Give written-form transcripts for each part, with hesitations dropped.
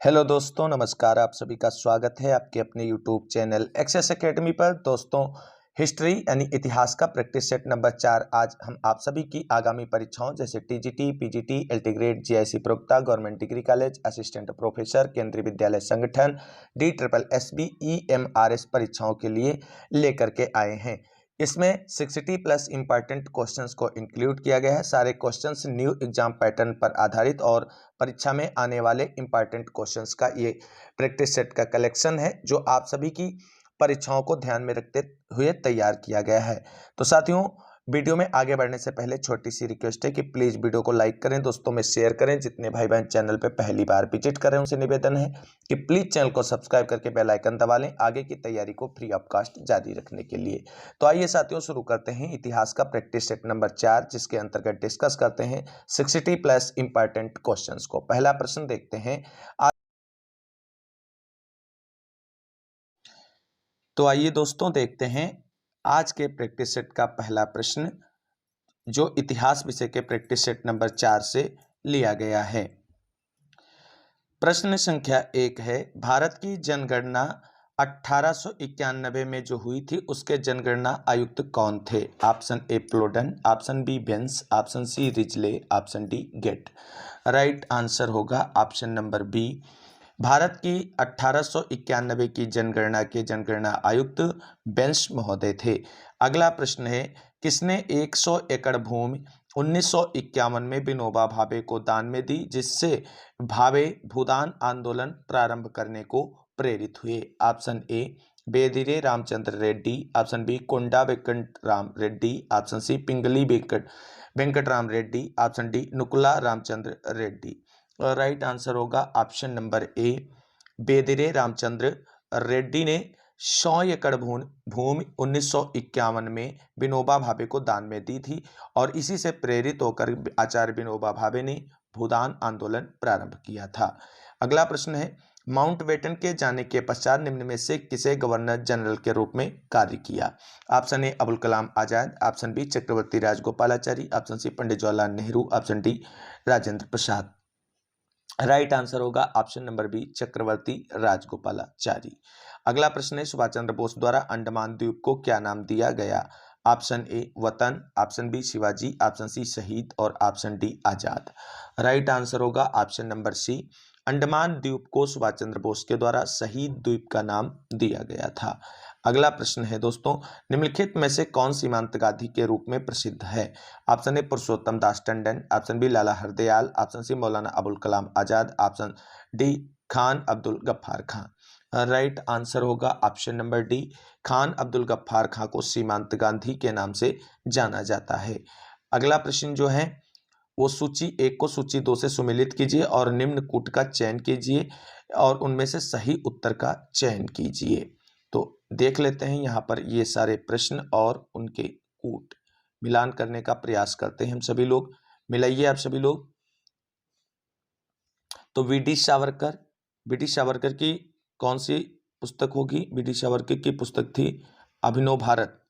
Hello दोस्तों, नमस्कार। आप सभी का स्वागत है आपके अपने यूट्यूब चैनल एक्सेस एकेडमी पर। दोस्तों, हिस्ट्री यानी इतिहास का प्रैक्टिस सेट नंबर 4 आज हम आप सभी की आगामी परीक्षाओं जैसे टीजीटी, पीजीटी, एलटी जीआईसी प्रवक्ता, government degree college, assistant professor, Kendriya Vidyalaya Sangathan, DSSB, EMRS परीक्षाओं के लिए लेकर के आए हैं। इसमें 60 प्लस इंपॉर्टेंट क्वेश्चंस को इंक्लूड किया गया है। सारे क्वेश्चंस न्यू एग्जाम पैटर्न पर आधारित और परीक्षा में आने वाले इंपॉर्टेंट क्वेश्चंस का ये प्रैक्टिस सेट का कलेक्शन है जो आप सभी की परीक्षाओं को ध्यान में रखते हुए तैयार किया गया है। तो साथियों, वीडियो में आगे बढ़ने से पहले छोटी सी रिक्वेस्ट है कि प्लीज वीडियो को लाइक करें, दोस्तों में शेयर करें। जितने भाई बहन चैनल पे पहली बार विजिट कर रहे हैं उनसे निवेदन है कि प्लीज चैनल को सब्सक्राइब करके बेल आइकन दबा लें आगे की तैयारी को फ्री ऑफ कास्ट जारी रखने के लिए। तो आइए साथियों, शुरू करते हैं इतिहास का प्रैक्टिस सेट नंबर 4 जिसके अंतर्गत डिस्कस करते हैं 60 प्लस इंपॉर्टेंट क्वेश्चंस को। पहला प्रश्न देखते हैं। तो आइए दोस्तों देखते हैं आज के प्रैक्टिस सेट का पहला प्रश्न जो इतिहास विषय के प्रैक्टिस सेट नंबर 4 से लिया गया है। प्रश्न संख्या 1 है, भारत की जनगणना 1891 में जो हुई थी उसके जनगणना आयुक्त कौन थे? Option A Plowden, option B Baines, option C Risley, option D Gait. Right answer होगा ऑप्शन नंबर बी। भारत की 1891 की जनगणना के जनगणना आयुक्त बेंस महोदय थे। अगला प्रश्न है, किसने 100 एकड़ भूमि 1951 में विनोबा भावे को दान में दी जिससे भावे भूदान आंदोलन प्रारंभ करने को प्रेरित हुए? Option A Bedire Ramachandra Reddy, option B Konda Venkat Ram Reddy, option C Pingali Venkat Ram Reddy, option D Nukala Ramachandra Reddy. Right answer होगा option number A Bedire Ramachandra Reddy ने 100 एकड़ भूमि 1951 में विनोबा भावे को दान में दी थी और इसी से प्रेरित होकर आचार्य विनोबा भावे ने भूदान आंदोलन प्रारंभ किया था। अगला प्रश्न है, माउंटबेटन के जाने के पश्चात निम्न में से किसे गवर्नर जनरल के रूप में कार्य किया? Option A Abul Kalam Azad, option B Chakravarti Rajagopalachari, option C Pandit Jawaharlal Nehru, option D Rajendra Prasad. Right answer होगा option number B Chakravarti Rajagopalachari. अगला प्रश्न है, सुभाष चंद्र बोस द्वारा अंडमान द्वीप को क्या नाम दिया गया? Option A Vatan, option B Shivaji, option C Shaheed और option D Azad. Right answer होगा ऑप्शन नंबर सी। अंडमान द्वीप को सुभाष चंद्र बोस के द्वारा शहीद द्वीप का नाम दिया गया था। अगला प्रश्न है दोस्तों, निम्नलिखित में से कौन सीमांत गांधी के रूप में प्रसिद्ध है? Option A Purushottam Das Tandon, option B Lala Hardayal, option C Maulana Abul Kalam Azad, option D Khan Abdul Ghaffar Khan. Right answer होगा option number D Khan Abdul Ghaffar Khan को सीमांत गांधी के नाम से जाना जाता है। अगला प्रश्न जो है वो सूची 1 को सूची 2 से सुमेलित कीजिए और निम्न कूट का चयन कीजिए और उनमें से सही उत्तर का चयन कीजिए। तो देख लेते हैं यहाँ पर ये सारे प्रश्न और उनके कूट मिलान करने का प्रयास करते हैं हम सभी लोग। मिलाइए आप सभी लोग। तो वीडी सावरकर की कौन सी पुस्तक होगी? वीडी सावरकर की पुस्तक थी अभिनव भारत।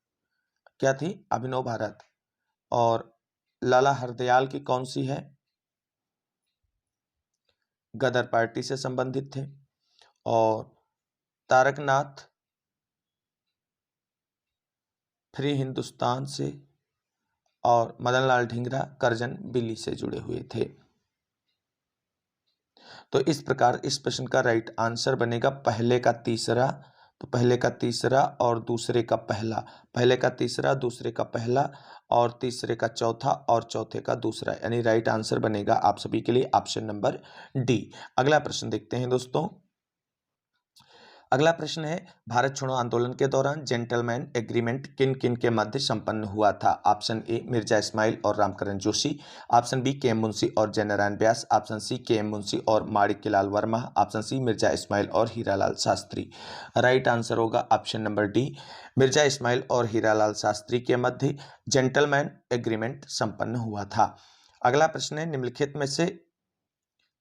क्या थी? अभिनव भारत। और लाला हरदयाल की कौन सी है? गदर पार्टी से संबंधित थे। और तारकनाथ फ्री हिंदुस्तान से और मदनलाल ढींगरा करजन बिल्ली से जुड़े हुए थे। तो इस प्रकार इस प्रश्न का राइट आंसर बनेगा पहले का तीसरा। तो पहले का तीसरा और दूसरे का पहला, पहले का तीसरा, दूसरे का पहला और तीसरे का चौथा और चौथे का दूसरा, यानी राइट आंसर बनेगा आप सभी के लिए ऑप्शन नंबर डी। अगला प्रश्न देखते हैं दोस्तों। अगला प्रश्न है, भारत छोड़ो आंदोलन के दौरान जेंटलमैन एग्रीमेंट किन किन के मध्य संपन्न हुआ था? ऑप्शन ए मिर्जा इस्माइल और Ramkaran Joshi, option B K M Munshi और Jainarayan Vyas, option C K M Munshi और माणिक्यलाल वर्मा, ऑप्शन सी मिर्जा इस्माइल और हीरालाल शास्त्री। राइट आंसर होगा option number D Mirza Ismail और हीरालाल शास्त्री के मध्य जेंटलमैन एग्रीमेंट संपन्न हुआ था। अगला प्रश्न है, निम्नलिखित में से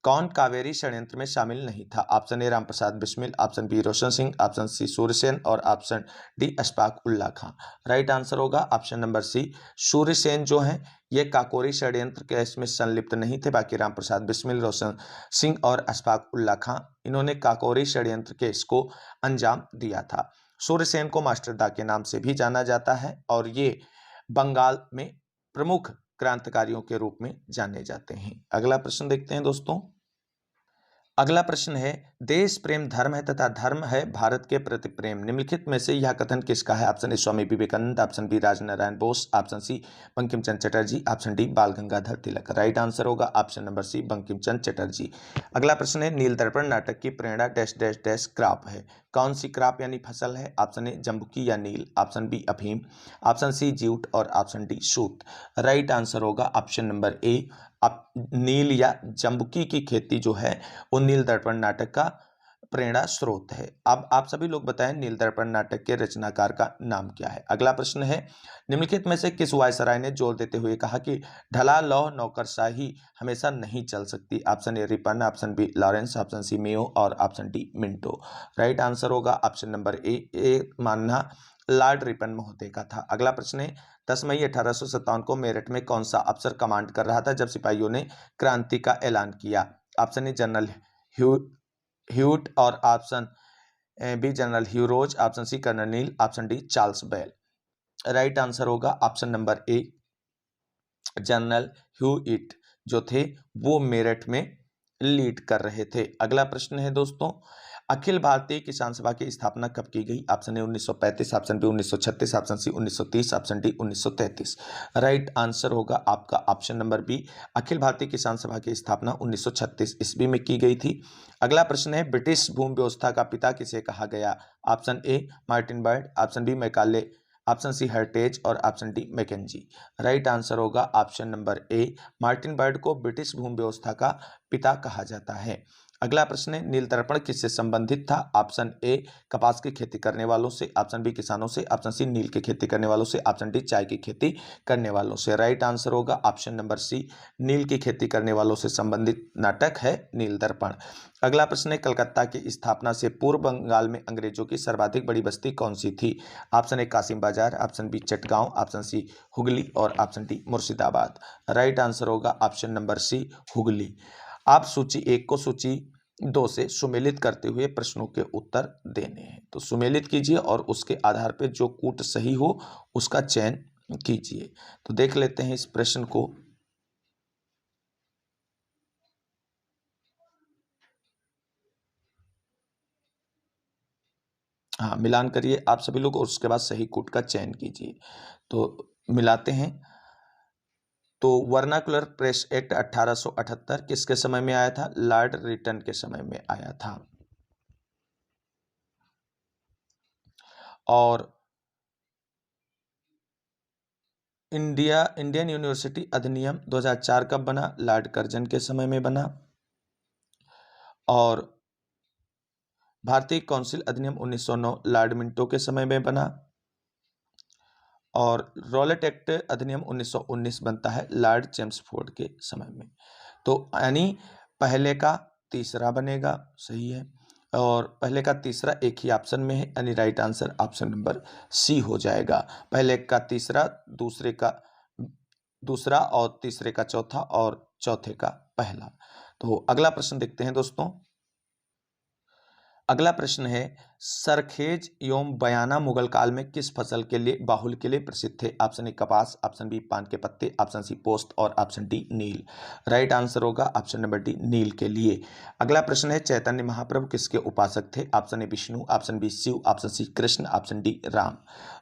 कौन कावेरी षड्यंत्र में शामिल नहीं था? Option A Ramprasad Bismil, option B Roshan Singh, option C Suryasen और option D Ashfaq Ulla Khan. Right answer होगा ऑप्शन नंबर सी, सूर्यसेन जो हैं ये काकोरी षड्यंत्र केस में संलिप्त नहीं थे। बाकी रामप्रसाद बिस्मिल, रोशन सिंह और अशफाक उल्ला खां इन्होंने काकोरी षड्यंत्र केस को अंजाम दिया था। सूर्यसेन को मास्टर दा के नाम से भी जाना जाता है और ये बंगाल में प्रमुख क्रांतिकारियों के रूप में जाने जाते हैं। अगला प्रश्न देखते हैं दोस्तों। अगला प्रश्न है, देश प्रेम धर्म है तथा धर्म है भारत के प्रति प्रेम, निम्नलिखित में से यह कथन किसका है? Option A Swami Vivekananda, option B Rajnarayan Bose, option C Bankim Chandra Chatterjee, option D Bal Gangadhar Tilak. Right answer होगा option number C Bankim Chandra Chatterjee. अगला प्रश्न है, नील दर्पण नाटक की प्रेरणा डैश डैश डैश क्रॉप है, कौन सी क्रॉप यानी फसल है? ऑप्शन ए जम्बुकी या नील, ऑप्शन बी अफीम, ऑप्शन सी जूट और ऑप्शन डी सूत। राइट आंसर होगा ऑप्शन नंबर ए, नील या जम्बुकी की खेती जो है वो नील दर्पण नाटक का प्रेरणा स्रोत है। अब आप सभी लोग बताएं नील दर्पण नाटक के रचनाकार का नाम क्या है? अगला प्रश्न है, निम्नलिखित में से किस वायसराय ने जोर देते हुए कहा कि ढला लौह नौकरशाही हमेशा नहीं चल सकती? Option A Ripon, option B Lawrence, option C Mayo और option D Minto. Right answer होगा ऑप्शन नंबर ए मानना लॉर्ड रिपन महोदय का था। अगला प्रश्न है, 10 मई 1857 को मेरठ में कौन सा अफसर कमांड कर रहा था जब सिपाहियों ने क्रांति का ऐलान किया? ऑप्शन ए जनरल ह्यूट और option B general Hugh Rose, option C colonel Neill, option D Charles Bell. Right answer होगा option number A general Hewitt जो थे वो मेरठ में लीड कर रहे थे। अगला प्रश्न है दोस्तों, अखिल भारतीय किसान सभा की स्थापना कब की गई? Option A 1935, option B 1936, option C 1930, option D 1933। Right answer होगा आपका option number B, Akhil Bharatiya किसान सभा की स्थापना 1936 ईस्वी में की गई थी। अगला प्रश्न है, ब्रिटिश भूमि व्यवस्था का पिता किसे कहा गया? Option A Martin Bird, option B Macaulay, option C हर्टेज और option D Mackenzie. Right answer होगा option number A, Martin Bird को ब्रिटिश भूमि व्यवस्था का पिता कहा जाता है। अगला प्रश्न है, नील दर्पण किससे संबंधित था? ऑप्शन ए कपास की खेती करने वालों से, ऑप्शन बी किसानों से, ऑप्शन सी नील की खेती करने वालों से, ऑप्शन डी चाय की खेती करने वालों से। राइट आंसर होगा ऑप्शन नंबर सी, नील की खेती करने वालों से संबंधित नाटक है नील दर्पण। अगला प्रश्न है, कलकत्ता की स्थापना से पूर्व बंगाल में अंग्रेजों की सर्वाधिक बड़ी बस्ती कौन सी थी? Option A Kasim Bazar, option B Chatgaon, option C Hooghly और option D Murshidabad. Right answer होगा ऑप्शन नंबर सी हुगली। आप सूची 1 को सूची 2 से सुमेलित करते हुए प्रश्नों के उत्तर देने हैं, तो सुमेलित कीजिए और उसके आधार पर जो कूट सही हो उसका चयन कीजिए। तो देख लेते हैं इस प्रश्न को। हाँ, मिलान करिए आप सभी लोग और उसके बाद सही कूट का चयन कीजिए। तो मिलाते हैं। तो वर्नाकुलर प्रेस एक्ट 1878 किसके समय में आया था? लॉर्ड रिटन के समय में आया था। और इंडियन यूनिवर्सिटी अधिनियम 2004 कब बना? लॉर्ड कर्जन के समय में बना। और भारतीय काउंसिल अधिनियम 1909 लॉर्ड मिंटो के समय में बना। और रॉलेट एक्ट अधिनियम 1919 बनता है लॉर्ड चेम्सफोर्ड के समय में। तो यानी पहले का तीसरा बनेगा, सही है। और पहले का तीसरा एक ही ऑप्शन में है, यानी right answer option number C हो जाएगा। पहले का तीसरा, दूसरे का दूसरा और तीसरे का चौथा और चौथे का पहला। तो अगला प्रश्न देखते हैं दोस्तों। अगला प्रश्न है, सरखेज एवं बयाना मुगल काल में किस फसल के लिए बाहुल के लिए प्रसिद्ध थे? ऑप्शन ए कपास, ऑप्शन बी पान के पत्ते, ऑप्शन सी पोस्त और ऑप्शन डी नील। राइट आंसर होगा ऑप्शन नंबर डी नील के लिए। अगला प्रश्न है, चैतन्य महाप्रभु किसके उपासक थे? Option A Vishnu, option B Shiva, option C Krishna, option D Ram.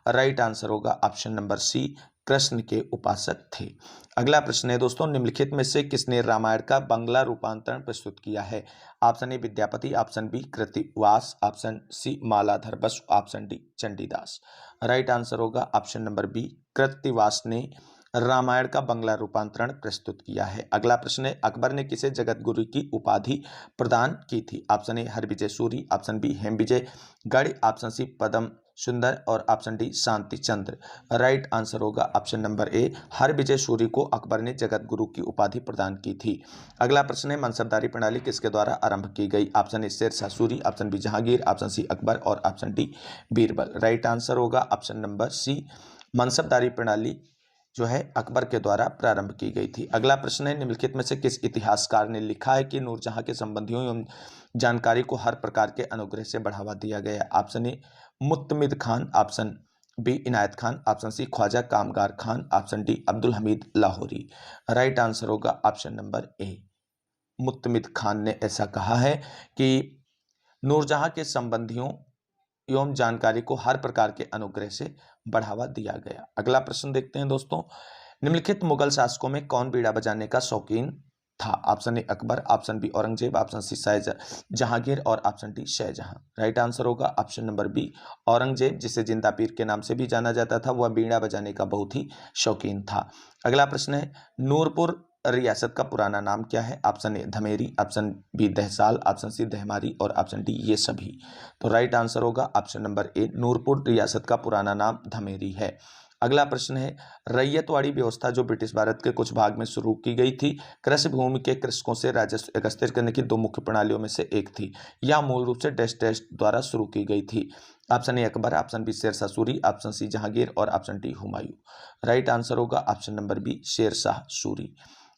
Right answer होगा ऑप्शन नंबर सी कृष्ण के उपासक थे। अगला प्रश्न है दोस्तों, निम्नलिखित में से किसने रामायण का बांग्ला रूपांतरण प्रस्तुत किया है? Option A Vidyapati, option B Krittivas, option C Maladhar Basu, option D Chandidas. Right answer होगा ऑप्शन नंबर बी कृतिवास ने रामायण का बंगला रूपांतरण प्रस्तुत किया है? अगला प्रश्न है, अकबर ने किसे जगत गुरु की उपाधि प्रदान की थी? Option A Harvijay Suri, option B Hemvijay Garh, option C Padma Sundar और option D Shanti Chandra. Right answer होगा option number A, Harvijay Suri को अकबर ने जगत गुरु की उपाधि प्रदान की थी। अगला प्रश्न है, मनसबदारी प्रणाली किसके द्वारा आरंभ की गई? Option A Shershah Suri, option B Jahangir, option C Akbar और option D Birbal. Right answer होगा ऑप्शन नंबर सी, मनसबदारी प्रणाली जो है अकबर के द्वारा प्रारंभ की गई थी। अगला प्रश्न है, निम्नलिखित में से किस इतिहासकार ने लिखा है कि नूरजहां के संबंधियों एवं जानकारी को हर प्रकार के अनुग्रह से बढ़ावा दिया गया? Option A Mutamid Khan, option B Inayat Khan, option C Khwaja Kamgar Khan, option D Abdul Hamid Lahori. Right answer होगा option number A, Mutamid Khan ने ऐसा कहा है कि नूरजहां के संबंधियों एवं जानकारी को हर प्रकार के अनुग्रह से बढ़ावा दिया गया। अगला प्रश्न देखते हैं दोस्तों, निम्नलिखित मुगल शासकों में कौन बीड़ा बजाने का शौकीन था? Option A Akbar, option B Aurangzeb, option C Jahangir और option D Shahjahan. Right answer होगा ऑप्शन नंबर बी, औरंगजेब, जिसे जिंदा पीर के नाम से भी जाना जाता था, वह बीड़ा बजाने का बहुत ही शौकीन था। अगला प्रश्न है, नूरपुर रियासत का पुराना नाम क्या है? Option A Dhameri, option B Dahsal, option C Dahmari और ऑप्शन डी ये सभी। तो राइट आंसर होगा ऑप्शन नंबर ए, नूरपुर रियासत का पुराना नाम धमेरी है। अगला प्रश्न है, रैयतवाड़ी व्यवस्था जो ब्रिटिश भारत के कुछ भाग में शुरू की गई थी, कृषि भूमि के कृषकों से राजस्व एकत्रित करने की दो मुख्य प्रणालियों में से एक थी। यह मूल रूप से डैश डैश द्वारा शुरू की गई थी। Option A Akbar, option B Shershah Suri, option C Jahangir और option D Humayun. Right answer होगा option number B, Shershah Suri.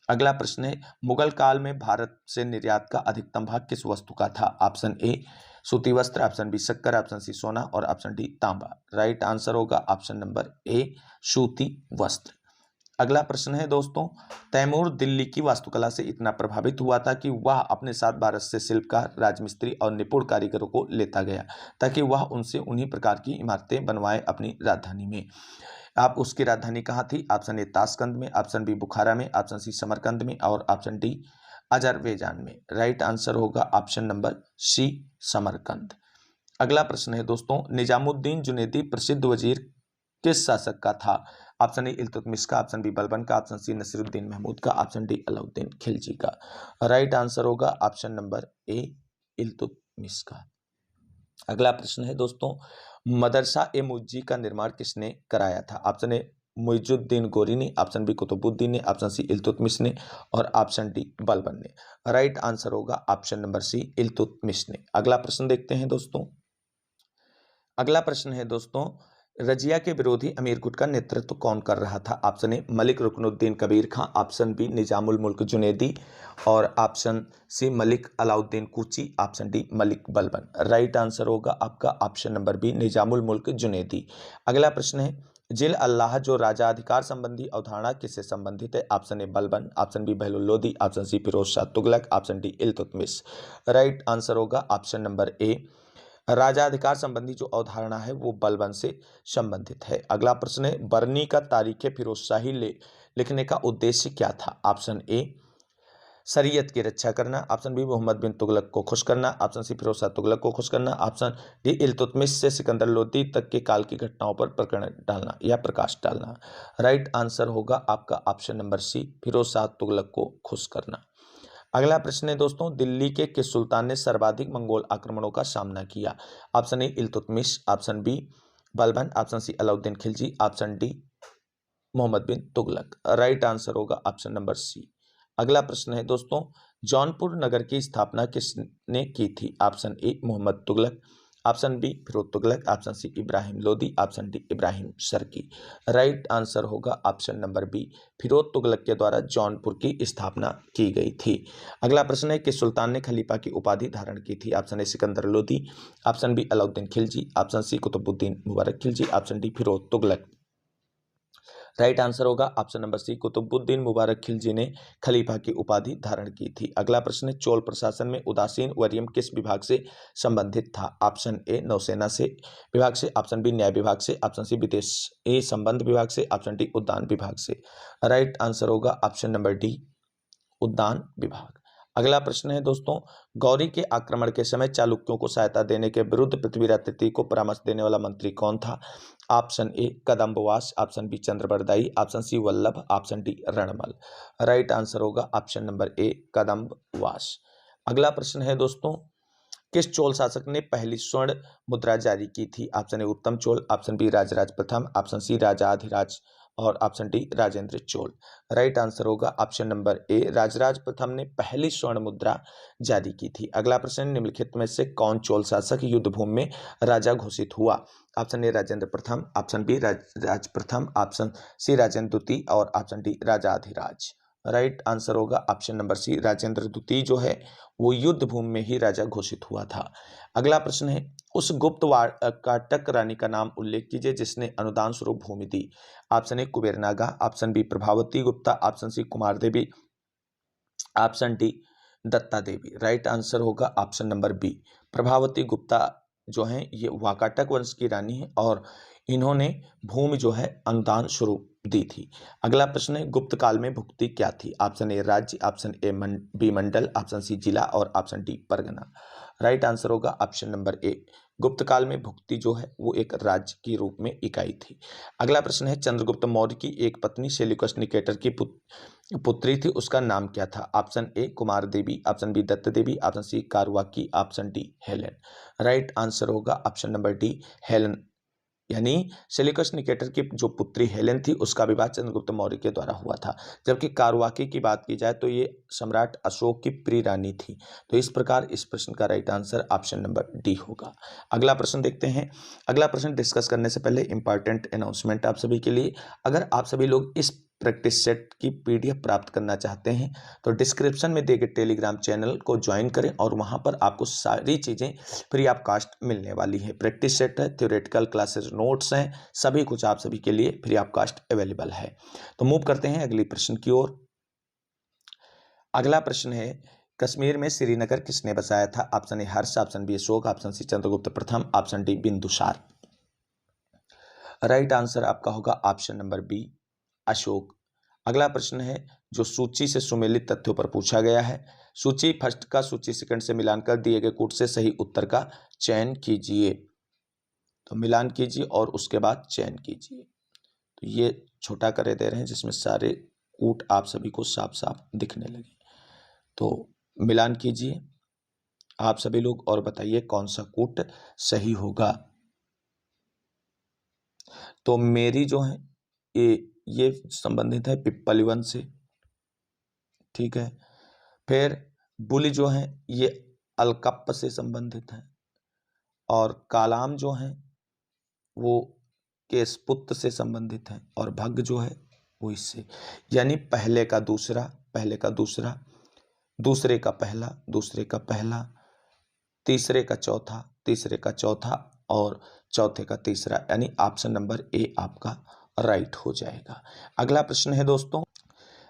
अगला प्रश्न है, मुगल काल में भारत से निर्यात का अधिकतम भाग किस वस्तु का था? ऑप्शन ए सूती वस्त्र, ऑप्शन बी शक्कर, ऑप्शन सी सोना और ऑप्शन डी तांबा। राइट आंसर होगा ऑप्शन नंबर ए, सूती वस्त्र। अगला प्रश्न है दोस्तों, तैमूर दिल्ली की वास्तुकला से इतना प्रभावित हुआ था कि वह अपने साथ भारत से शिल्पकार, राजमिस्त्री और निपुण कारीगरों को लेता गया ताकि वह उनसे उन्हीं प्रकार की इमारतें बनवाए अपनी राजधानी में। आप उसकी राजधानी कहाँ थी? ऑप्शन ए ताशकंद में, ऑप्शन बी बुखारा में, ऑप्शन सी समरकंद में और ऑप्शन डी अजरबैजान में। राइट आंसर होगा ऑप्शन नंबर सी, समरकंद। अगला प्रश्न है दोस्तों, निजामुद्दीन जुनैदी प्रसिद्ध वजीर किस शासक का था? ऑप्शन ए इल्तुतमिश का, ऑप्शन बी बलबन का, ऑप्शन सी नसीरुद्दीन महमूद का, ऑप्शन डी अलाउद्दीन खिलजी का। राइट आंसर होगा ऑप्शन नंबर ए, इल्तुतमिश का। अगला प्रश्न है दोस्तों, मदरसा ए मुज्जी का निर्माण किसने कराया था? ऑप्शन ए मुइजुद्दीन गोरी ने, ऑप्शन बी कुतुबुद्दीन ने, ऑप्शन सी इल्तुतमिश ने और ऑप्शन डी बलबन ने। राइट आंसर होगा ऑप्शन नंबर सी, इल्तुतमिश ने। अगला प्रश्न देखते हैं दोस्तों, अगला प्रश्न है दोस्तों, रजिया के विरोधी अमीर गुट का नेतृत्व कौन कर रहा था? Option A Malik Ruknuddin Kabir Khan, option B Nizamul Mulk Junaidi और option C Malik Alauddin Kuchi, option D Malik Balban. Right answer होगा आपका option number B, Nizamul Mulk Junaidi. अगला प्रश्न है, जिल अल्लाह जो राजा अधिकार संबंधी अवधारणा किससे संबंधित है? Option A Balban, option B Bahlul Lodi, option C Firoz Shah Tughlaq, option D Iltutmish. Right answer होगा ऑप्शन नंबर ए, राजाधिकार संबंधी जो अवधारणा है वो बलबन से संबंधित है। अगला प्रश्न है, बरनी का तारीख फिरोजशाही लिखने का उद्देश्य क्या था? ऑप्शन ए शरीयत की रक्षा करना, ऑप्शन बी मोहम्मद बिन तुगलक को खुश करना, ऑप्शन सी फिरोज शाह तुगलक को खुश करना, ऑप्शन डी इल्तुतमिश से सिकंदर लोदी तक के काल की घटनाओं पर प्रकरण डालना या प्रकाश डालना। राइट आंसर होगा आपका option number C, Firoz Shah Tughlaq को खुश करना। अगला प्रश्न है दोस्तों, दिल्ली के किस सुल्तान ने सर्वाधिक मंगोल आक्रमणों का सामना किया? Option A Iltutmish, option B Balban, option C Alauddin Khilji, option D Mohammad bin Tughlaq. Right answer होगा ऑप्शन नंबर सी। अगला प्रश्न है दोस्तों, जौनपुर नगर की स्थापना किसने की थी? Option A Mohammad Tughlaq, option B Firoz Tughlaq, option C Ibrahim Lodi, option D Ibrahim Sharqi. Right answer होगा option number B, Firoz Tughlaq के द्वारा जौनपुर की स्थापना की गई थी। अगला प्रश्न है, किस सुल्तान ने खलीफा की उपाधि धारण की थी? Option A Sikandar Lodi, option B Alauddin Khilji, option C Qutbuddin Mubarak Khilji, option D Firoz Tughlaq. Right answer होगा option number C, Qutbuddin Mubarak Khilji ने खलीफा की उपाधि धारण की थी। अगला प्रश्न है, चोल प्रशासन में उदासीन वर्यम किस विभाग से संबंधित था? ऑप्शन ए नौसेना से विभाग से, ऑप्शन बी न्याय विभाग से, ऑप्शन सी विदेश संबंध विभाग से, ऑप्शन डी उद्यान विभाग से। राइट आंसर होगा ऑप्शन नंबर डी, उद्यान विभाग। अगला प्रश्न है दोस्तों, गौरी के आक्रमण के समय चालुक्यों को सहायता देने के विरुद्ध पृथ्वीराज तृतीय को परामर्श देने वाला मंत्री कौन था? Option A Kadambavasa, option B Chandbardai, option C Vallabh, option D Ranmal. Right answer होगा ऑप्शन नंबर ए कदम्बवास। अगला प्रश्न है दोस्तों, किस चोल शासक ने पहली स्वर्ण मुद्रा जारी की थी? ऑप्शन ए उत्तम चोल, ऑप्शन बी राजराज प्रथम, ऑप्शन सी राजाधिराज और option D Rajendra Chola. Right answer होगा ऑप्शन नंबर ए राजराज प्रथम ने पहली स्वर्ण मुद्रा जारी की थी। अगला प्रश्न, निम्नलिखित में से कौन चोल शासक युद्ध भूमि में राजा घोषित हुआ? ऑप्शन ए राजेंद्र प्रथम, ऑप्शन बी राज प्रथम, ऑप्शन सी राजेंद्र द्वितीय और ऑप्शन डी राजाधिराज। राइट आंसर होगा ऑप्शन नंबर सी राजेंद्र द्वितीय जो है वो युद्ध भूमि में ही राजा घोषित हुआ था। अगला प्रश्न है, उस गुप्त काटक रानी का नाम उल्लेख कीजिए जिसने अनुदान स्वरूप भूमि दी। Option A Kubernaga, option B Prabhavati Gupta, option C Kumar Devi, option D Datta Devi. Right answer होगा option number B Prabhavati Gupta जो है ये वाकाटक वंश की रानी है और इन्होंने भूमि जो है अनुदान स्वरूप दी थी। अगला प्रश्न है, गुप्त काल में भुक्ति क्या थी? ऑप्शन ए राज्य, ऑप्शन ए बी मंडल, ऑप्शन सी जिला और ऑप्शन डी परगना। राइट आंसर होगा ऑप्शन नंबर ए गुप्त काल में भुक्ति जो है वो एक राज्य के रूप में इकाई थी। अगला प्रश्न है, चंद्रगुप्त मौर्य की एक पत्नी सेल्यूकस निकेटर की पुत्री थी, उसका नाम क्या था? Option A Kumar Devi, option B Datta Devi, option C Karuvaki, option D Helen. Right answer होगा ऑप्शन नंबर डी हेलेन, यानी सेल्यूकस निकेटर की जो पुत्री हेलेन थी उसका विवाह चंद्रगुप्त मौर्य के द्वारा हुआ था। जबकि कारवाकी की बात की जाए तो ये सम्राट अशोक की प्रिय रानी थी। तो इस प्रकार इस प्रश्न का right answer option number D होगा। अगला प्रश्न देखते हैं। अगला प्रश्न डिस्कस करने से पहले इंपॉर्टेंट अनाउंसमेंट आप सभी के लिए, अगर आप सभी लोग इस प्रैक्टिस सेट की पीडीएफ प्राप्त करना चाहते हैं तो डिस्क्रिप्शन में दिए गए टेलीग्राम चैनल को ज्वाइन करें और वहां पर आपको सारी चीज़ें फ्री ऑफ कास्ट मिलने वाली है। प्रैक्टिस सेट है, थ्योरेटिकल क्लासेस नोट्स हैं, सभी कुछ आप सभी के लिए फ्री ऑफ कास्ट अवेलेबल है। तो मूव करते हैं अगले प्रश्न की ओर। अगला प्रश्न है, कश्मीर में श्रीनगर किसने बसाया था? Option A Harsha, option B Ashoka, option C Chandragupta प्रथम, option D Bindusara. Right answer आपका होगा ऑप्शन नंबर बी अशोक। अगला प्रश्न है जो सूची से सुमेलित तथ्यों पर पूछा गया है। सूची फर्स्ट का सूची सेकंड से मिलान कर दिए गए कूट से सही उत्तर का चयन कीजिए। तो मिलान कीजिए और उसके बाद चयन कीजिए। तो ये छोटा करे दे रहे हैं जिसमें सारे कूट आप सभी को साफ साफ दिखने लगे। तो मिलान कीजिए आप सभी लोग और बताइए कौन सा कूट सही होगा। तो मेरी जो है ये संबंधित है पिप्पली वन से, ठीक है। फिर बुली जो है ये अलकप्प से संबंधित है और कालाम जो है वो केसपुत्र से संबंधित है और भग्ग जो है वो इससे, यानी पहले का दूसरा, पहले का दूसरा, दूसरे का पहला, दूसरे का पहला, तीसरे का चौथा, तीसरे का चौथा और चौथे का तीसरा, यानी ऑप्शन नंबर ए आपका राइट हो जाएगा। अगला प्रश्न है दोस्तों,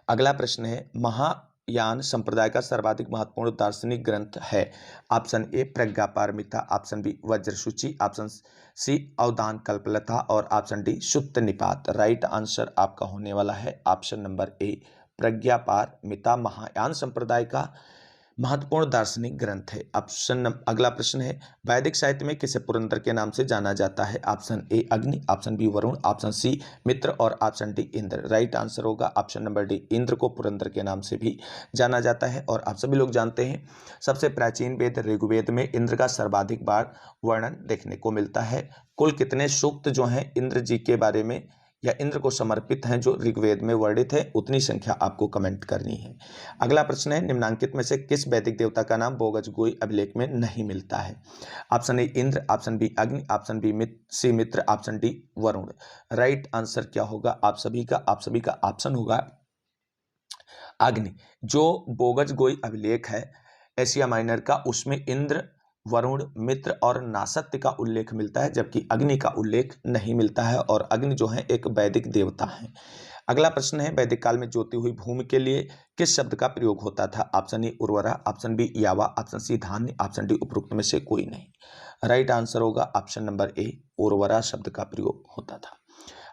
अगला प्रश्न है महायान संप्रदाय का सर्वाधिक महत्वपूर्ण दार्शनिक ग्रंथ है। Option A Prajnaparamita, option B Vajrasuchi, option C Avadana Kalpalata और ऑप्शन डी सुत्त निपात। राइट आंसर आपका होने वाला है ऑप्शन नंबर ए प्रज्ञापारमिता महायान संप्रदाय का महत्वपूर्ण दार्शनिक ग्रंथ है। अगला प्रश्न है, वैदिक साहित्य में किसे पुरंदर के नाम से जाना जाता है? Option A Agni, option B Varuna, option C Mitra और option D Indra. Right answer होगा ऑप्शन नंबर डी इंद्र को पुरंदर के नाम से भी जाना जाता है। और आप सभी लोग जानते हैं सबसे प्राचीन वेद ऋग्वेद में इंद्र का सर्वाधिक बार वर्णन देखने को मिलता है। कुल कितने सूक्त जो हैं इंद्र जी के बारे में या इंद्र को समर्पित हैं जो ऋग्वेद में वर्णित है, उतनी संख्या आपको कमेंट करनी है। अगला प्रश्न है, निम्नांकित में से किस वैदिक देवता का नाम बोगजगोई अभिलेख में नहीं मिलता है? Option A Indra, option B Agni, option B C Mitra, option D Varuna. Right answer क्या होगा आप सभी का ऑप्शन होगा अग्नि। जो बोगजगोई अभिलेख है एशिया माइनर का, उसमें इंद्र, वरुण, मित्र और नासत्य का उल्लेख मिलता है, जबकि अग्नि का उल्लेख नहीं मिलता है और अग्नि जो है एक वैदिक देवता है। अगला प्रश्न है, वैदिक काल में जोती हुई भूमि के लिए किस शब्द का प्रयोग होता था? ऑप्शन ए उर्वरा, ऑप्शन बी यावा, ऑप्शन सी धान्य, ऑप्शन डी उपरोक्त में से कोई नहीं। राइट आंसर होगा ऑप्शन नंबर ए उर्वरा शब्द का प्रयोग होता था।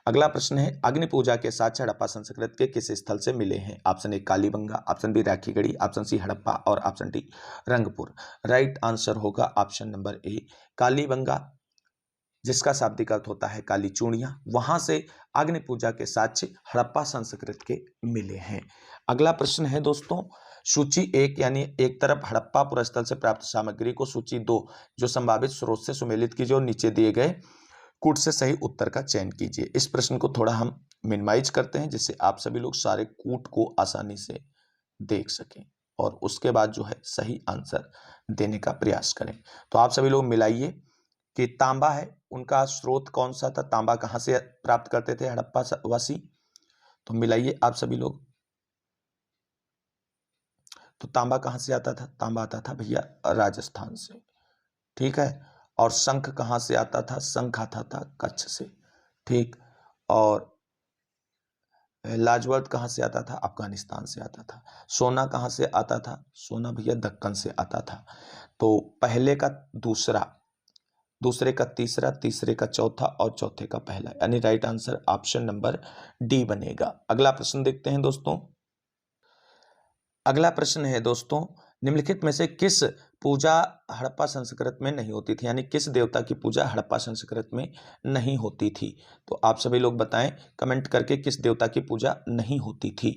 अगला प्रश्न है, अग्नि पूजा के साक्ष्य हड़प्पा संस्कृत के किस स्थल से मिले हैं? Option A Kalibangan, option B Rakhigarhi, option C Harappa और option D Rangpur. Right answer होगा ऑप्शन नंबर ए कालीबंगा, जिसका शाब्दिक अर्थ होता है काली चूड़ियां। वहां से अग्नि पूजा के साक्ष्य हड़प्पा संस्कृत के मिले हैं। अगला प्रश्न है दोस्तों, सूची 1 यानी एक तरफ हड़प्पा पुरस्थल से प्राप्त सामग्री को सूची 2 जो संभावित स्रोत से सुमेलित कीजिए और नीचे दिए गए कूट से सही उत्तर का चयन कीजिए। इस प्रश्न को थोड़ा हम मिनिमाइज करते हैं जिससे आप सभी लोग सारे कूट को आसानी से देख सकें और उसके बाद जो है सही आंसर देने का प्रयास करें। तो आप सभी लोग मिलाइए कि तांबा है, उनका स्रोत कौन सा था, तांबा कहां से प्राप्त करते थे हड़प्पा वासी, तो मिलाइए आप सभी लोग। तो तांबा कहां से आता था? तांबा आता था भैया राजस्थान से, ठीक है। और शंख कहां से आता था? शंख आता था कच्छ से, ठीक। और लाजवर्द कहां से आता था? अफगानिस्तान से आता था। सोना कहां से आता था? सोना भैया दक्कन से आता था। तो पहले का दूसरा, दूसरे का तीसरा, तीसरे का चौथा और चौथे का पहला, यानी right answer option number D बनेगा। अगला प्रश्न देखते हैं दोस्तों। अगला प्रश्न है दोस्तों, निम्नलिखित में से किस पूजा हड़प्पा संस्कृत में नहीं होती थी, यानी किस देवता की पूजा हड़प्पा संस्कृत में नहीं होती थी? तो आप सभी लोग बताएं कमेंट करके किस देवता की पूजा नहीं होती थी।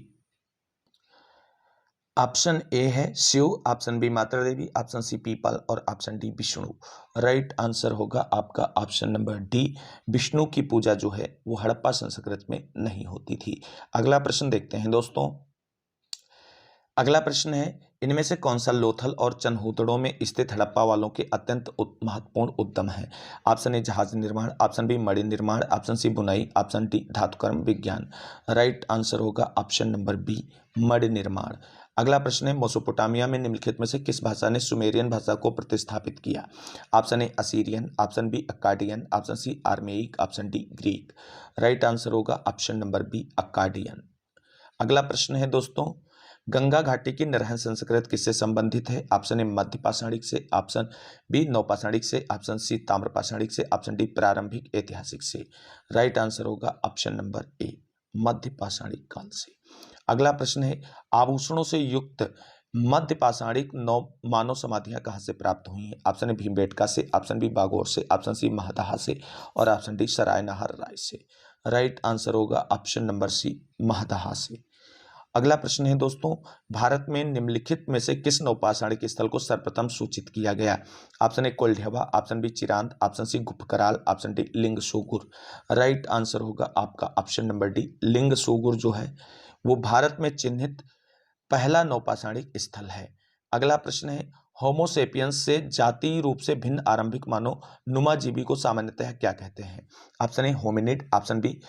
ऑप्शन ए है शिव, ऑप्शन बी माता देवी, ऑप्शन सी पीपल और option D Vishnu. Right answer होगा आपका ऑप्शन नंबर डी, विष्णु की पूजा जो है वो हड़प्पा संस्कृत में नहीं होती थी। अगला प्रश्न देखते हैं दोस्तों। अगला प्रश्न है, इनमें से कौन सा लोथल और चनहूतड़ों में स्थित हड़प्पा वालों के अत्यंत महत्वपूर्ण उद्यम है? ऑप्शन ए जहाज निर्माण, ऑप्शन बी मणि निर्माण, ऑप्शन सी बुनाई, ऑप्शन डी धातुकर्म विज्ञान। राइट आंसर होगा ऑप्शन नंबर बी मणि निर्माण। अगला प्रश्न है, मेसोपोटामिया में निम्नलिखित में से किस भाषा ने सुमेरियन भाषा को प्रतिस्थापित किया? Option A Assyrian, option B Akkadian, option C Aramaic, option D Greek. Right answer होगा ऑप्शन नंबर बी अक्काडियन। अगला प्रश्न है दोस्तों, गंगा घाटी की नरहन संस्कृत किससे संबंधित है? ऑप्शन ए मध्य पाषाणिक से, ऑप्शन बी नवपाषाणिक से, ऑप्शन सी ताम्र पाषाणिक से, ऑप्शन डी प्रारंभिक ऐतिहासिक से। राइट आंसर होगा ऑप्शन नंबर ए मध्य पाषाणिक काल से। अगला प्रश्न है, आभूषणों से युक्त मध्य पाषाणिक नौ मानव समाधियां कहां से प्राप्त हुई हैं? ऑप्शन ए भीमबेटका से, ऑप्शन बी बागोर से, ऑप्शन सी महदहा से और ऑप्शन डी सरायनहर राय से। राइट आंसर होगा ऑप्शन नंबर सी महदहा से। अगला प्रश्न है दोस्तों, भारत में निम्नलिखित में से किस नौपाषाणिक स्थल को सर्वप्रथम सूचित किया गया? Option A Koldihwa, option B Chirand, option C Guptkaral, option D Lingsugur. Right answer होगा आपका ऑप्शन नंबर डी लिंगसूगुर जो है वो भारत में चिन्हित पहला नौपाषाणिक स्थल है। अगला प्रश्न है, होमोसेपियंस से जातीय रूप से भिन्न आरंभिक मानव नुमाजीवी को सामान्यतः क्या कहते हैं? Option A hominid, option B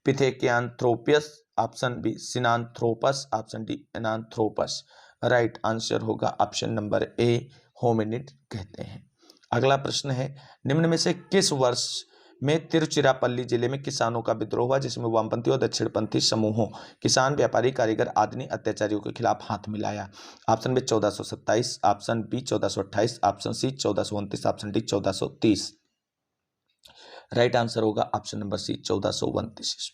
pithecanthropus, option B sinanthropus, option D eoanthropus. Right answer होगा ऑप्शन नंबर ए होमिनिड कहते हैं। अगला प्रश्न है, निम्न में से किस वर्ष में तिरुचिरापल्ली जिले में किसानों का विद्रोह हुआ जिसमें वामपंथी और दक्षिणपंथी समूहों किसान, व्यापारी, कारीगर आदि ने अत्याचारियों के खिलाफ हाथ मिलाया? Option B 1427, option B 1428, option C 1429, option D 1430। Right answer होगा ऑप्शन नंबर सी 1429।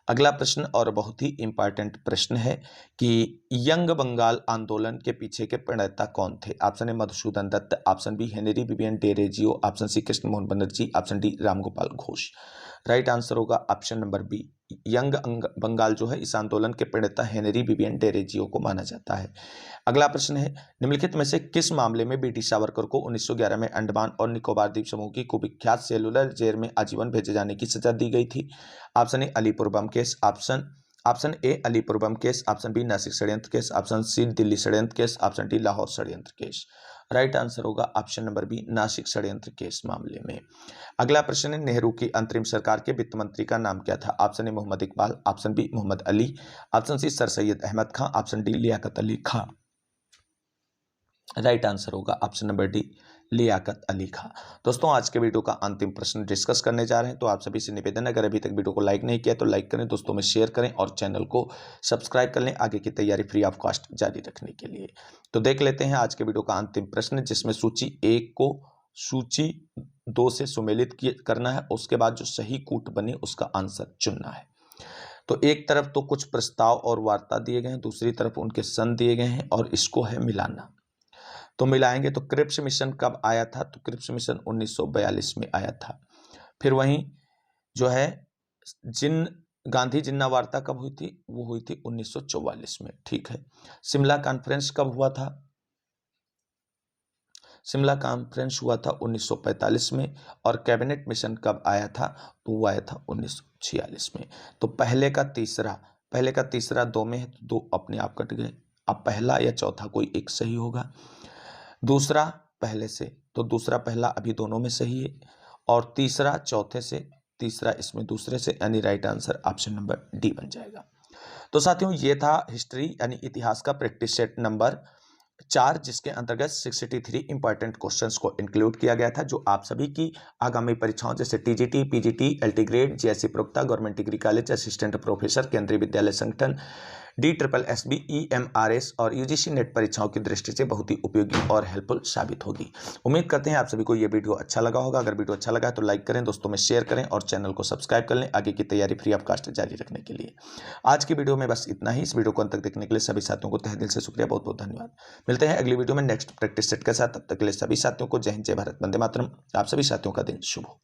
अगला प्रश्न और बहुत ही इंपॉर्टेंट प्रश्न है कि यंग बंगाल आंदोलन के पीछे के प्रणेता कौन थे? Option A Madhusudan Dutt, option B Henry Vivian Derozio, option C Krishna Mohan Banerjee, option D Ramgopal Ghosh. Right answer होगा option number B young Bengal जो है इस आंदोलन के प्रणेता हेनरी विवियन डेरेजियो को माना जाता है। अगला प्रश्न है, निम्नलिखित में से किस मामले में ब्रिटिश सावरकर को 1911 में अंडमान और निकोबार द्वीप समूह की कुविख्यात सेलुलर जेल में आजीवन भेजे जाने की सजा दी गई थी? Option A Alipur bomb case, option A Alipur bomb case, option B Nasik षड्यंत्र केस, ऑप्शन सी दिल्ली षड्यंत्र केस, ऑप्शन डी लाहौर षड्यंत्र केस। राइट आंसर होगा ऑप्शन नंबर बी नासिक षड्यंत्र केस मामले में। अगला प्रश्न है, नेहरू की अंतरिम सरकार के वित्त मंत्री का नाम क्या था? Option A Mohammad Iqbal, option B Mohammad Ali, option C sir Syed Ahmad Khan, option D Liaquat Ali Khan. Right answer होगा option number D Liaquat Ali Khan. दोस्तों आज के वीडियो का अंतिम प्रश्न डिस्कस करने जा रहे हैं, तो आप सभी से निवेदन है अगर अभी तक वीडियो को लाइक नहीं किया तो लाइक करें, दोस्तों में शेयर करें और चैनल को सब्सक्राइब कर लें आगे की तैयारी फ्री ऑफ कॉस्ट जारी रखने के लिए। तो देख लेते हैं आज के वीडियो का अंतिम प्रश्न जिसमें सूची 1 को सूची दो से सुमेलित करना है, उसके बाद जो सही कूट बने उसका आंसर चुनना है। तो एक तरफ तो कुछ प्रस्ताव और वार्ता दिए गए हैं, दूसरी तरफ उनके सन दिए गए हैं और इसको है मिलाना। तो मिलाएंगे तो क्रिप्स मिशन कब आया था, तो क्रिप्स मिशन 1942 में आया था। फिर वहीं जो है गांधी जिन्ना वार्ता कब हुई थी, वो हुई थी 1944 में। ठीक है। शिमला कॉन्फ्रेंस कब हुआ था, शिमला कॉन्फ्रेंस हुआ था 1945 में। और कैबिनेट मिशन कब आया था, तो वो आया था 1946 में। तो पहले का तीसरा दो में है, तो दो अपने आप कट गए। अब पहला या चौथा कोई एक सही होगा। दूसरा पहले से, तो दूसरा पहला अभी दोनों में सही है। और तीसरा चौथे से, तीसरा इसमें दूसरे से, यानी right answer option number D बन जाएगा। तो साथियों ये था हिस्ट्री यानी इतिहास का प्रैक्टिस सेट नंबर 4, जिसके अंतर्गत 63 इंपॉर्टेंट क्वेश्चंस को इंक्लूड किया गया था, जो आप सभी की आगामी परीक्षाओं जैसे TGT, PGT, LT grade, JSC प्रवक्ता, government degree college, assistant professor, Kendriya Vidyalaya Sangathan, DSSB, EMRS और यूजीसी नेट परीक्षाओं की दृष्टि से बहुत ही उपयोगी और हेल्पफुल साबित होगी। उम्मीद करते हैं आप सभी को यह वीडियो अच्छा लगा होगा। अगर वीडियो अच्छा लगा है तो लाइक करें, दोस्तों में शेयर करें और चैनल को सब्सक्राइब कर लें आगे की तैयारी फ्री ऑफ कॉस्ट जारी रखने के लिए। आज की वीडियो में बस इतना ही। इस वीडियो को अंत तक देखने के लिए सभी साथियों को तहे दिल से शुक्रिया, बहुत बहुत धन्यवाद। मिलते हैं अगली वीडियो में नेक्स्ट प्रैक्टिस सेट के साथ। तब तक के लिए सभी साथियों को जय हिंद, जय भारत, वंदे मातरम। आप सभी साथियों का दिन शुभ हो।